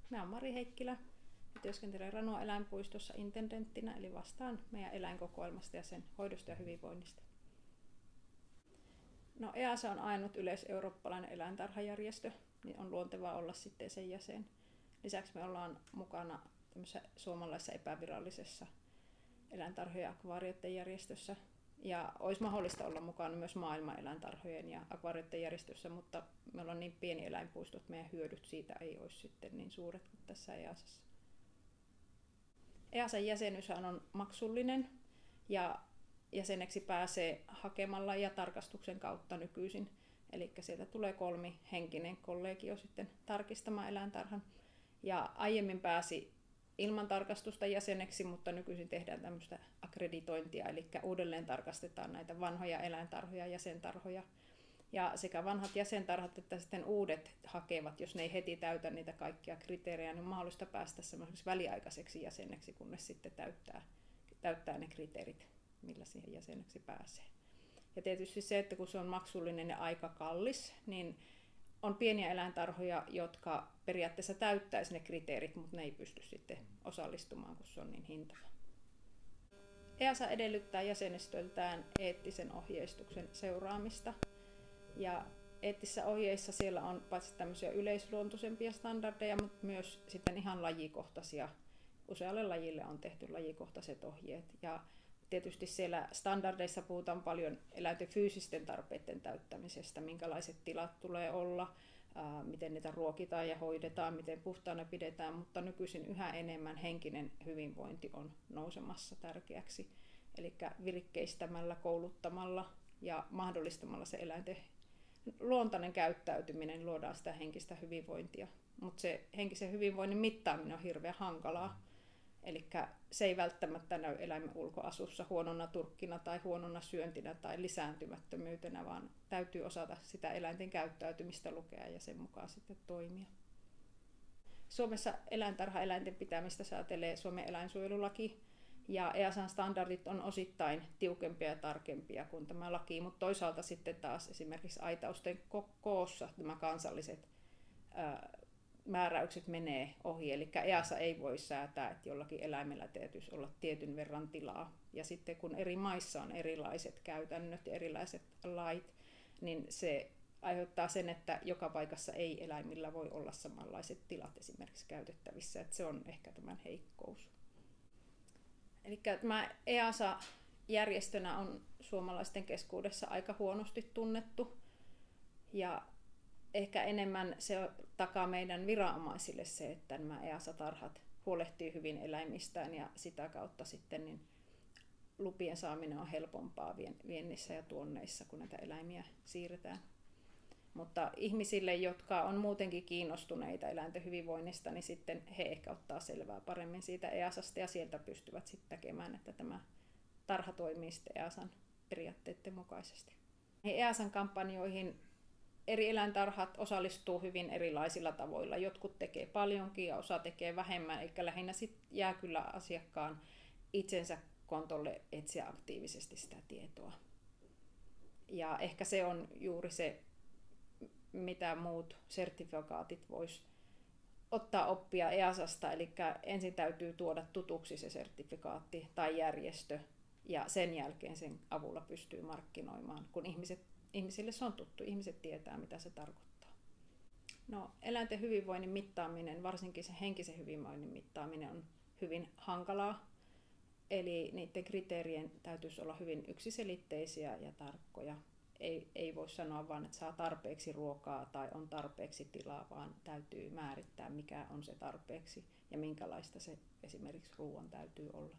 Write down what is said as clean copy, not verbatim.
Mä oon Mari Heikkilä ja työskentelen Ranua eläinpuistossa intendenttinä, eli vastaan meidän eläinkokoelmasta ja sen hoidosta ja hyvinvoinnista. No, EASA on ainut yleiseurooppalainen eläintarhajärjestö, niin on luontevaa olla sitten sen jäsen. Lisäksi me ollaan mukana suomalaisessa epävirallisessa eläintarhojen ja akvaarioiden järjestössä. Ja olisi mahdollista olla mukana myös maailman eläintarhojen ja akvaarioiden järjestössä, mutta meillä on niin pieni eläinpuisto, että meidän hyödyt siitä ei olisi sitten niin suuret kuin tässä EASassa. EASan jäsenyys on maksullinen ja jäseneksi pääsee hakemalla ja tarkastuksen kautta nykyisin. Eli sieltä tulee 3-henkinen kollegio sitten tarkistamaan eläintarhan. Ja aiemmin pääsi ilman tarkastusta jäseneksi, mutta nykyisin tehdään tämmöistä akkreditointia, eli uudelleen tarkastetaan näitä vanhoja eläintarhoja ja jäsentarhoja. Ja sekä vanhat jäsentarhat että sitten uudet hakevat, jos ne ei heti täytä niitä kaikkia kriteerejä, niin on mahdollista päästä semmoiseksi väliaikaiseksi jäseneksi, kunnes sitten täyttää ne kriteerit, millä siihen jäseneksi pääsee. Ja tietysti se, että kun se on maksullinen ja aika kallis, niin on pieniä eläintarhoja, jotka periaatteessa täyttäisi ne kriteerit, mutta ne ei pysty sitten osallistumaan, kun se on niin hintava. EASA edellyttää jäsenistöltään eettisen ohjeistuksen seuraamista. Ja eettisissä ohjeissa siellä on paitsi tämmöisiä yleisluontoisempia standardeja, mutta myös sitten ihan lajikohtaisia. Usealle lajille on tehty lajikohtaiset ohjeet. Ja tietysti siellä standardeissa puhutaan paljon eläinten fyysisten tarpeiden täyttämisestä, minkälaiset tilat tulee olla, miten niitä ruokitaan ja hoidetaan, miten puhtaana pidetään, mutta nykyisin yhä enemmän henkinen hyvinvointi on nousemassa tärkeäksi. Eli virkkeistämällä, kouluttamalla ja mahdollistamalla se eläinten luontainen käyttäytyminen luodaan sitä henkistä hyvinvointia. Mutta se henkisen hyvinvoinnin mittaaminen on hirveän hankalaa. Eli se ei välttämättä näy eläimen ulkoasussa huonona turkkina tai huonona syöntinä tai lisääntymättömyytenä, vaan täytyy osata sitä eläinten käyttäytymistä lukea ja sen mukaan sitten toimia. Suomessa eläintarhaeläinten pitämistä säätelee Suomen eläinsuojelulaki ja EASAn standardit on osittain tiukempia ja tarkempia kuin tämä laki, mutta toisaalta sitten taas esimerkiksi aitausten koossa nämä kansalliset määräykset menee ohi, eli EASA ei voi säätää, että jollakin eläimellä täytyisi olla tietyn verran tilaa. Ja sitten kun eri maissa on erilaiset käytännöt ja erilaiset lait, niin se aiheuttaa sen, että joka paikassa ei eläimillä voi olla samanlaiset tilat esimerkiksi käytettävissä, että se on ehkä tämän heikkous. Eli tämä EASA järjestönä on suomalaisten keskuudessa aika huonosti tunnettu ja ehkä enemmän se takaa meidän viranomaisille se, että nämä EASA-tarhat huolehtii hyvin eläimistään ja sitä kautta sitten niin lupien saaminen on helpompaa viennissä ja tuonneissa, kun näitä eläimiä siirretään. Mutta ihmisille, jotka on muutenkin kiinnostuneita eläinten hyvinvoinnista, niin sitten he ehkä ottaa selvää paremmin siitä EASasta ja sieltä pystyvät sitten tekemään, että tämä tarha toimii sitten EASan periaatteiden mukaisesti. EASan kampanjoihin eri eläintarhat osallistuu hyvin erilaisilla tavoilla. Jotkut tekee paljonkin ja osa tekee vähemmän, eli lähinnä sit jää kyllä asiakkaan itsensä kontolle etsiä aktiivisesti sitä tietoa. Ja ehkä se on juuri se, mitä muut sertifikaatit vois ottaa oppia EASasta, eli ensin täytyy tuoda tutuksi se sertifikaatti tai järjestö, ja sen jälkeen sen avulla pystyy markkinoimaan, kun ihmisille se on tuttu, ihmiset tietää, mitä se tarkoittaa. No, eläinten hyvinvoinnin mittaaminen, varsinkin se henkisen hyvinvoinnin mittaaminen on hyvin hankalaa. Eli niiden kriteerien täytyisi olla hyvin yksiselitteisiä ja tarkkoja. Ei voi sanoa vain, että saa tarpeeksi ruokaa tai on tarpeeksi tilaa, vaan täytyy määrittää, mikä on se tarpeeksi ja minkälaista se esimerkiksi ruoan täytyy olla.